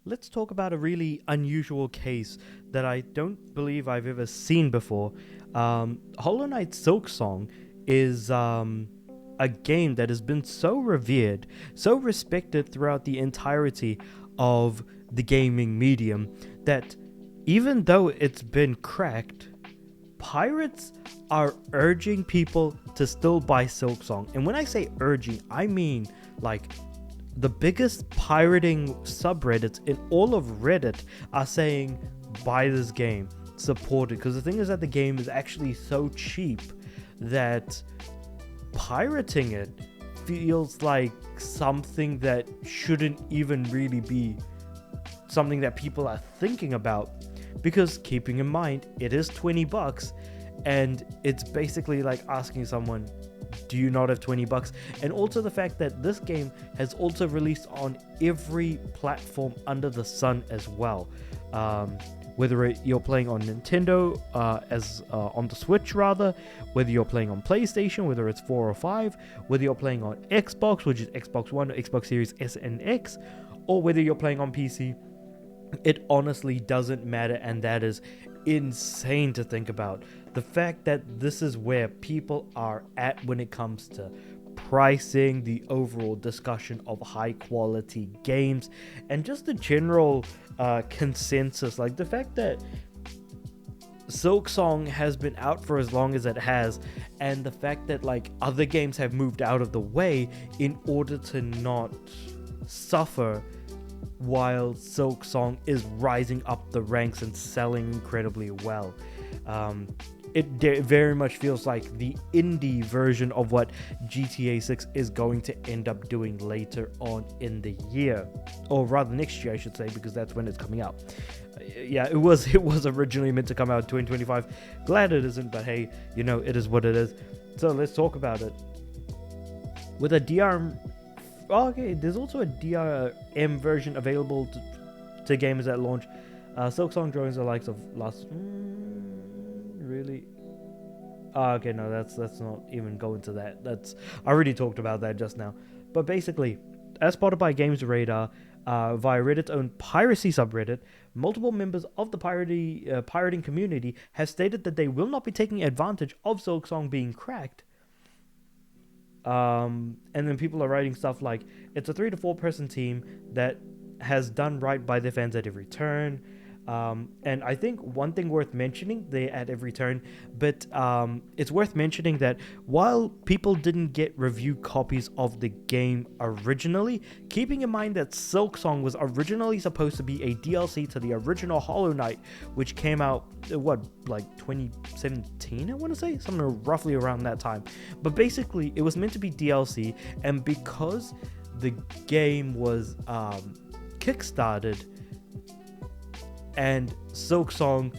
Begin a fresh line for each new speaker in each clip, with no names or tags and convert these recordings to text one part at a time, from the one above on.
let's talk about a really unusual case that I don't believe I've ever seen before. Hollow Knight Silksong is a game that has been so revered, so respected throughout the entirety of the gaming medium that even though it's been cracked, pirates are urging people to still buy Silksong. And when I say urging, I mean like the biggest pirating subreddits in all of Reddit are saying buy this game, support it. Because the thing is that the game is actually so cheap that pirating it feels like something that shouldn't even really be something that people are thinking about. Because keeping in mind, it is $20 and it's basically like asking someone, do you not have $20? And also the fact that this game has also released on every platform under the sun as well. Whether you're playing on Nintendo, on the Switch rather, whether you're playing on PlayStation, whether it's 4 or 5, whether you're playing on Xbox, which is Xbox One, Xbox Series S and X, or whether you're playing on PC, it honestly doesn't matter, and that is insane to think about. The fact that this is where people are at when it comes to pricing, the overall discussion of high quality games, and just the general consensus, like the fact that Silksong has been out for as long as it has, and the fact that like other games have moved out of the way in order to not suffer while Silksong is rising up the ranks and selling incredibly well. It very much feels like the indie version of what GTA 6 is going to end up doing later on in the year, or rather next year I should say, because that's when it's coming out. Yeah, it was originally meant to come out in 2025. Glad it isn't, but hey, it is what it is. So let's talk about it. With a DRM, okay, there's also a DRM version available to gamers at launch. Silksong joins the likes of really? Okay, no, that's not even go into that. I already talked about that just now. But basically, as spotted by Games Radar, via Reddit's own Piracy subreddit, multiple members of the pirating community have stated that they will not be taking advantage of Silksong being cracked. And then people are writing stuff like, it's a 3 to 4 person team that has done right by their fans at every turn. And I think one thing worth mentioning, they at every turn, but it's worth mentioning that while people didn't get review copies of the game originally, keeping in mind that Silksong was originally supposed to be a DLC to the original Hollow Knight, which came out, like 2017, I want to say? Something roughly around that time. But basically, it was meant to be DLC, and because the game was kickstarted, and Silksong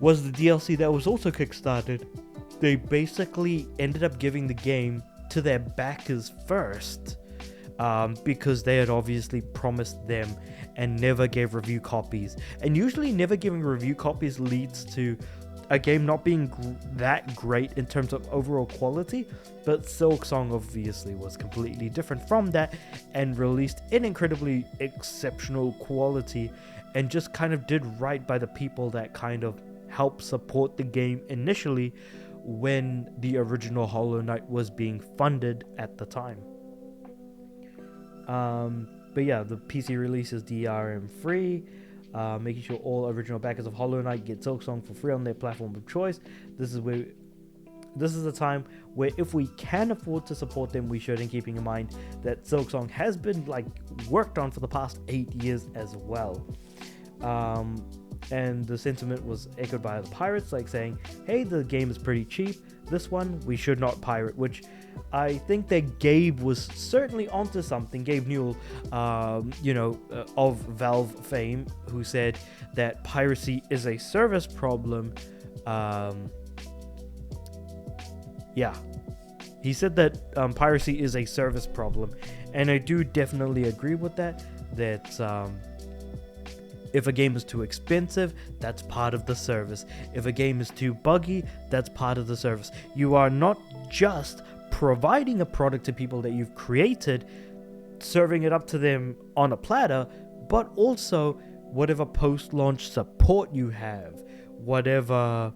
was the DLC that was also kickstarted, they basically ended up giving the game to their backers first, because they had obviously promised them and never gave review copies. And usually never giving review copies leads to a game not being that great in terms of overall quality, but Silksong obviously was completely different from that and released in incredibly exceptional quality, and just kind of did right by the people that kind of helped support the game initially when the original Hollow Knight was being funded at the time. But yeah, the PC release is DRM free, making sure all original backers of Hollow Knight get Silksong for free on their platform of choice. This is a time where if we can afford to support them, we should, and keeping in mind that Silksong has been worked on for the past 8 years as well. And the sentiment was echoed by the pirates, saying, hey, the game is pretty cheap, this one we should not pirate, which I think that Gabe was certainly onto something. Gabe Newell, of Valve fame, who said that piracy is a service problem. He said that piracy is a service problem, and I do definitely agree with that. If a game is too expensive, that's part of the service. If a game is too buggy, that's part of the service. You are not just providing a product to people that you've created, serving it up to them on a platter, but also whatever post-launch support you have, whatever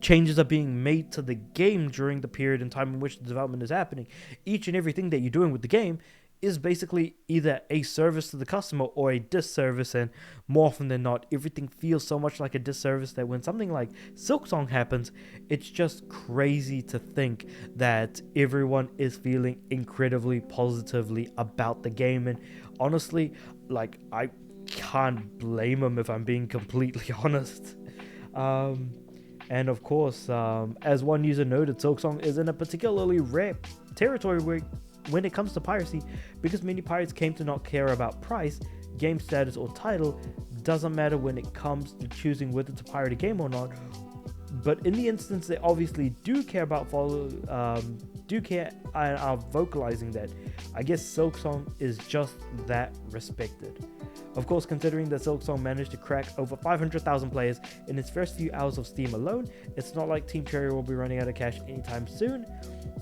changes are being made to the game during the period in time in which the development is happening. Each and everything that you're doing with the game is basically either a service to the customer or a disservice, and more often than not, everything feels so much like a disservice that when something like Silksong happens, it's just crazy to think that everyone is feeling incredibly positively about the game. And honestly, like, I can't blame them, if I'm being completely honest. And of course, as one user noted, Silksong is in a particularly rare territory when it comes to piracy, because many pirates came to not care about price, game status, or title. Doesn't matter when it comes to choosing whether to pirate a game or not. But in the instance they obviously do care about do care and are vocalizing that, I guess Silksong is just that respected. Of course, considering that Silksong managed to crack over 500,000 players in its first few hours of Steam alone, it's not like Team Cherry will be running out of cash anytime soon.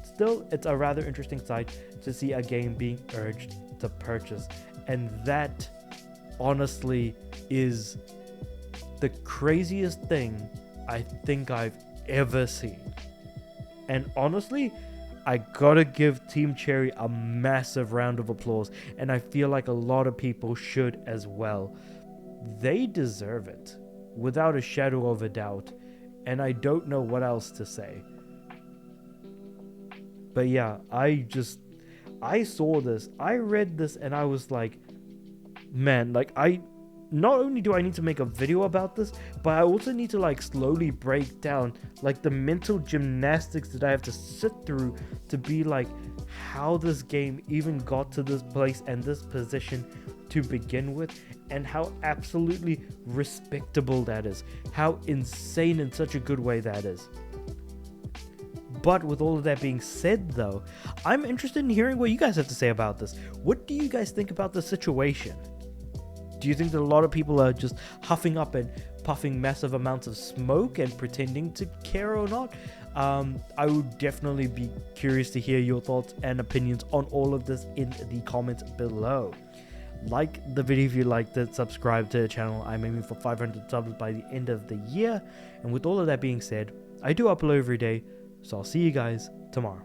Still, it's a rather interesting sight to see a game being urged to purchase, and that honestly is the craziest thing I think I've ever seen. And honestly, I gotta give Team Cherry a massive round of applause, and I feel like a lot of people should as well. They deserve it, without a shadow of a doubt, and I don't know what else to say. But yeah, I saw this, I read this, and I was like, man, like, not only do I need to make a video about this, but I also need to like slowly break down like the mental gymnastics that I have to sit through to be like how this game even got to this place and this position to begin with, and how absolutely respectable that is, how insane in such a good way that is. But with all of that being said though, I'm interested in hearing what you guys have to say about this. What do you guys think about the situation? Do you think that a lot of people are just huffing up and puffing massive amounts of smoke and pretending to care or not? I would definitely be curious to hear your thoughts and opinions on all of this in the comments below. Like the video if you liked it, subscribe to the channel. I'm aiming for 500 subs by the end of the year. And with all of that being said, I do upload every day, so I'll see you guys tomorrow.